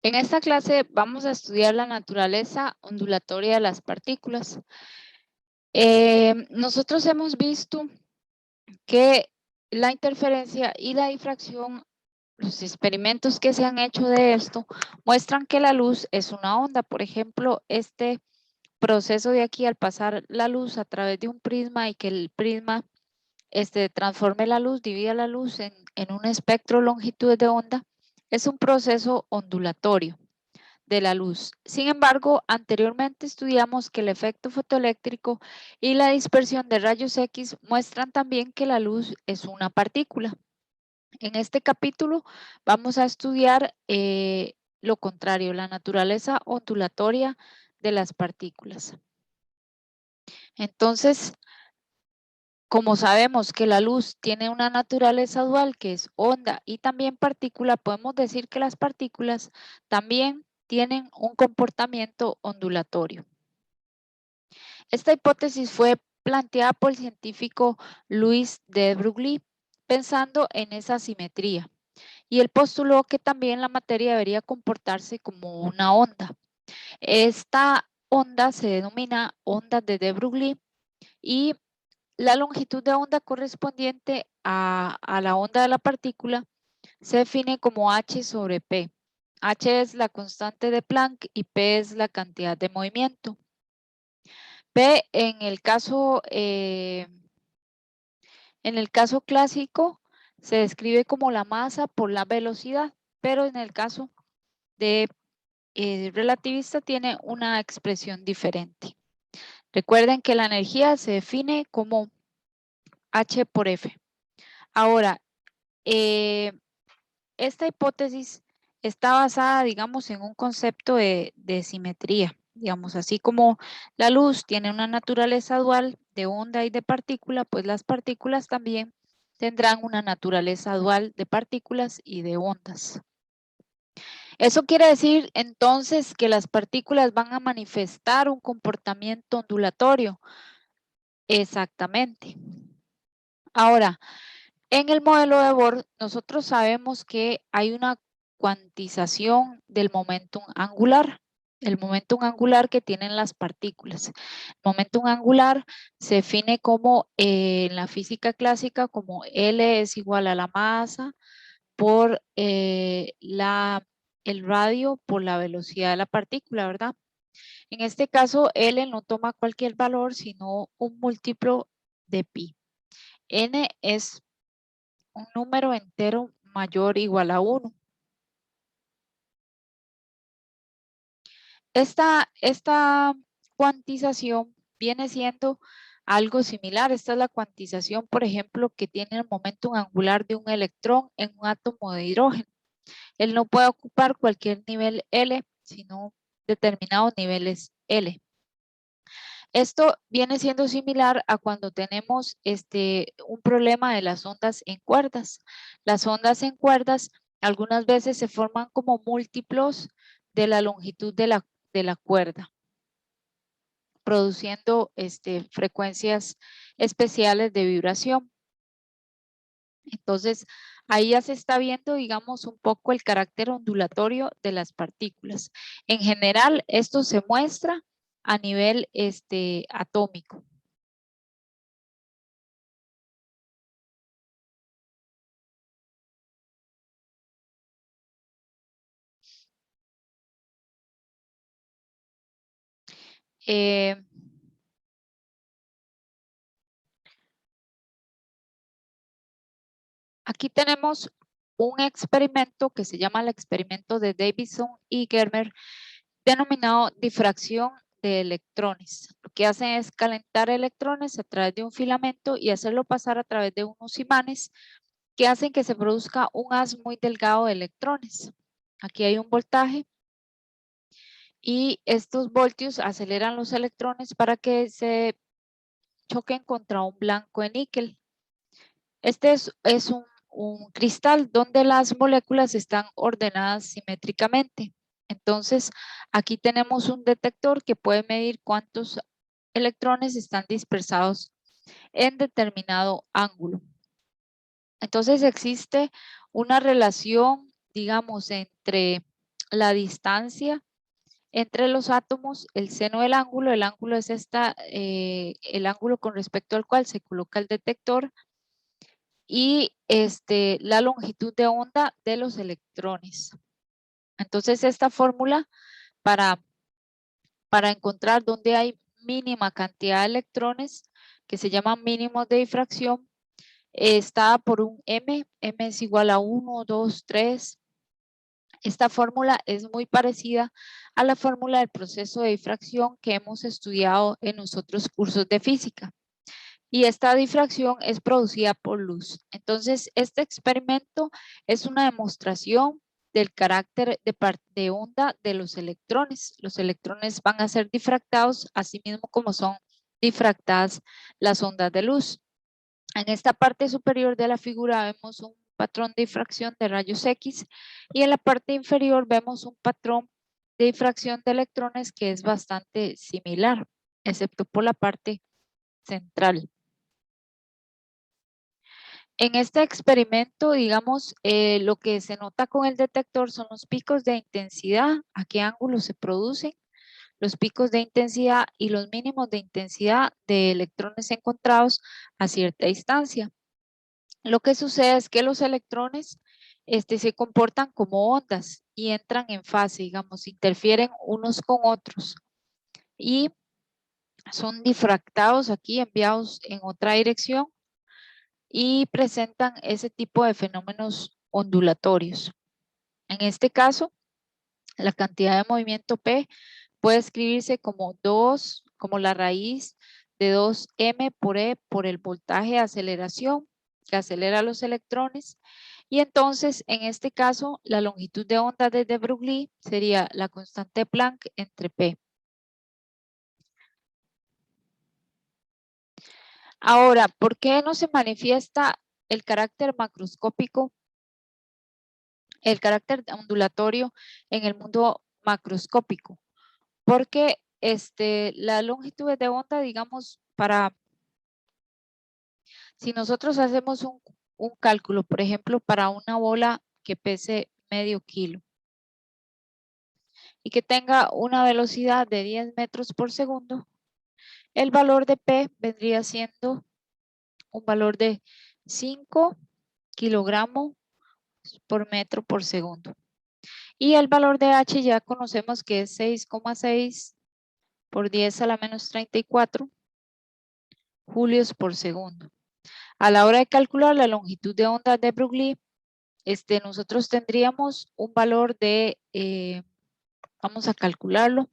En esta clase vamos a estudiar la naturaleza ondulatoria de las partículas. Nosotros hemos visto que la interferencia y la difracción, los experimentos que se han hecho de esto, muestran que la luz es una onda. Por ejemplo, este proceso de aquí al pasar la luz a través de un prisma y que el prisma transforme la luz, divida la luz en un espectro longitud de onda, es un proceso ondulatorio de la luz. Sin embargo, anteriormente estudiamos que el efecto fotoeléctrico y la dispersión de rayos X muestran también que la luz es una partícula. En este capítulo vamos a estudiar lo contrario, la naturaleza ondulatoria de las partículas. Entonces, como sabemos que la luz tiene una naturaleza dual que es onda y también partícula, podemos decir que las partículas también tienen un comportamiento ondulatorio. Esta hipótesis fue planteada por el científico Louis de Broglie, pensando en esa simetría, y él postuló que también la materia debería comportarse como una onda. Esta onda se denomina onda de de Broglie y la longitud de onda correspondiente a la onda de la partícula se define como h sobre p. H es la constante de Planck y p es la cantidad de movimiento. P en el caso clásico se describe como la masa por la velocidad, pero en el caso de relativista tiene una expresión diferente. Recuerden que la energía se define como H por F. Ahora, esta hipótesis está basada, digamos, en un concepto de simetría. Digamos, así como la luz tiene una naturaleza dual de onda y de partícula, pues las partículas también tendrán una naturaleza dual de partículas y de ondas. Eso quiere decir entonces que las partículas van a manifestar un comportamiento ondulatorio. Exactamente. Ahora, en el modelo de Bohr, nosotros sabemos que hay una cuantización del momentum angular, el momentum angular que tienen las partículas. El momentum angular se define como en la física clásica como L es igual a la masa por el radio por la velocidad de la partícula, ¿verdad? En este caso, L no toma cualquier valor, sino un múltiplo de pi. N es un número entero mayor o igual a 1. Esta cuantización viene siendo algo similar. Esta es la cuantización, por ejemplo, que tiene el momento angular de un electrón en un átomo de hidrógeno. Él no puede ocupar cualquier nivel L, sino determinados niveles L. Esto viene siendo similar a cuando tenemos un problema de las ondas en cuerdas. Las ondas en cuerdas algunas veces se forman como múltiplos de la longitud de la cuerda, produciendo frecuencias especiales de vibración. Entonces, ahí ya se está viendo, digamos, un poco el carácter ondulatorio de las partículas. En general, esto se muestra a nivel atómico. Aquí tenemos un experimento que se llama el experimento de Davidson y Germer, denominado difracción de electrones. Lo que hacen es calentar electrones a través de un filamento y hacerlo pasar a través de unos imanes que hacen que se produzca un haz muy delgado de electrones. Aquí hay un voltaje y estos voltios aceleran los electrones para que se choquen contra un blanco de níquel. Este es un cristal donde las moléculas están ordenadas simétricamente. Entonces, aquí tenemos un detector que puede medir cuántos electrones están dispersados en determinado ángulo. Entonces, existe una relación, digamos, entre la distancia entre los átomos, el seno del ángulo. El ángulo es el ángulo con respecto al cual se coloca el detector, y la longitud de onda de los electrones. Entonces, esta fórmula para encontrar dónde hay mínima cantidad de electrones, que se llaman mínimos de difracción, está por un M es igual a 1, 2, 3. Esta fórmula es muy parecida a la fórmula del proceso de difracción que hemos estudiado en los otros cursos de física. Y esta difracción es producida por luz. Entonces, este experimento es una demostración del carácter de onda de los electrones. Los electrones van a ser difractados, así mismo como son difractadas las ondas de luz. En esta parte superior de la figura vemos un patrón de difracción de rayos X, y en la parte inferior vemos un patrón de difracción de electrones que es bastante similar, excepto por la parte central. En este experimento, digamos, lo que se nota con el detector son los picos de intensidad, a qué ángulo se producen los picos de intensidad y los mínimos de intensidad de electrones encontrados a cierta distancia. Lo que sucede es que los electrones se comportan como ondas y entran en fase, digamos, interfieren unos con otros y son difractados aquí, enviados en otra dirección, y presentan ese tipo de fenómenos ondulatorios. En este caso, la cantidad de movimiento P puede escribirse como como la raíz de 2m por E por el voltaje de aceleración que acelera los electrones. Y entonces, en este caso, la longitud de onda de de Broglie sería la constante de Planck entre P. Ahora, ¿por qué no se manifiesta el carácter macroscópico, el carácter ondulatorio en el mundo macroscópico? Porque la longitud de onda, digamos, si nosotros hacemos un cálculo, por ejemplo, para una bola que pese medio kilo y que tenga una velocidad de 10 metros por segundo, el valor de P vendría siendo un valor de 5 kilogramos por metro por segundo. Y el valor de H ya conocemos que es 6,6 por 10 a la menos 34 julios por segundo. A la hora de calcular la longitud de onda de Broglie, nosotros tendríamos un valor de, vamos a calcularlo,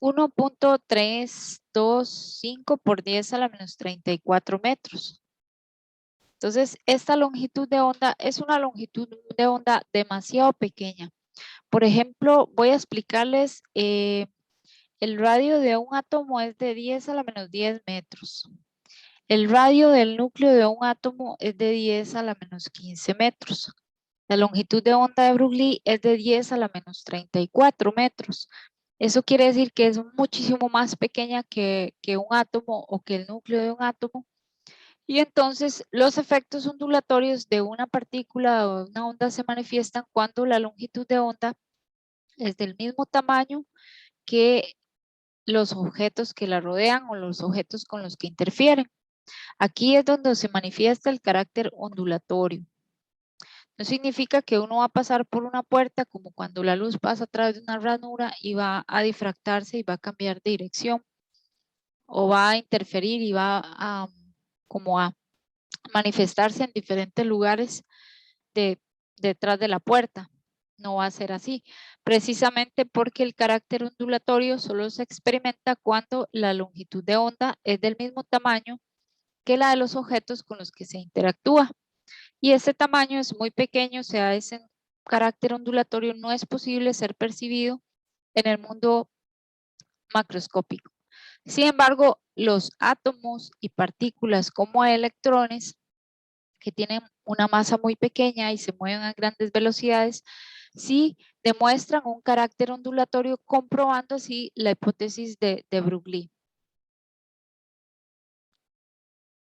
1.325 por 10 a la menos 34 metros. Entonces, esta longitud de onda es una longitud de onda demasiado pequeña. Por ejemplo, voy a explicarles, el radio de un átomo es de 10 a la menos 10 metros. El radio del núcleo de un átomo es de 10 a la menos 15 metros. La longitud de onda de Broglie es de 10 a la menos 34 metros. Eso quiere decir que es muchísimo más pequeña que un átomo o que el núcleo de un átomo. Y entonces los efectos ondulatorios de una partícula o de una onda se manifiestan cuando la longitud de onda es del mismo tamaño que los objetos que la rodean o los objetos con los que interfieren. Aquí es donde se manifiesta el carácter ondulatorio. No significa que uno va a pasar por una puerta como cuando la luz pasa a través de una ranura y va a difractarse y va a cambiar de dirección, o va a interferir y va a como a manifestarse en diferentes lugares detrás de la puerta. No va a ser así, precisamente porque el carácter ondulatorio solo se experimenta cuando la longitud de onda es del mismo tamaño que la de los objetos con los que se interactúa. Y este tamaño es muy pequeño, o sea, ese carácter ondulatorio no es posible ser percibido en el mundo macroscópico. Sin embargo, los átomos y partículas como electrones, que tienen una masa muy pequeña y se mueven a grandes velocidades, si demuestran un carácter ondulatorio, comprobando así la hipótesis de Broglie.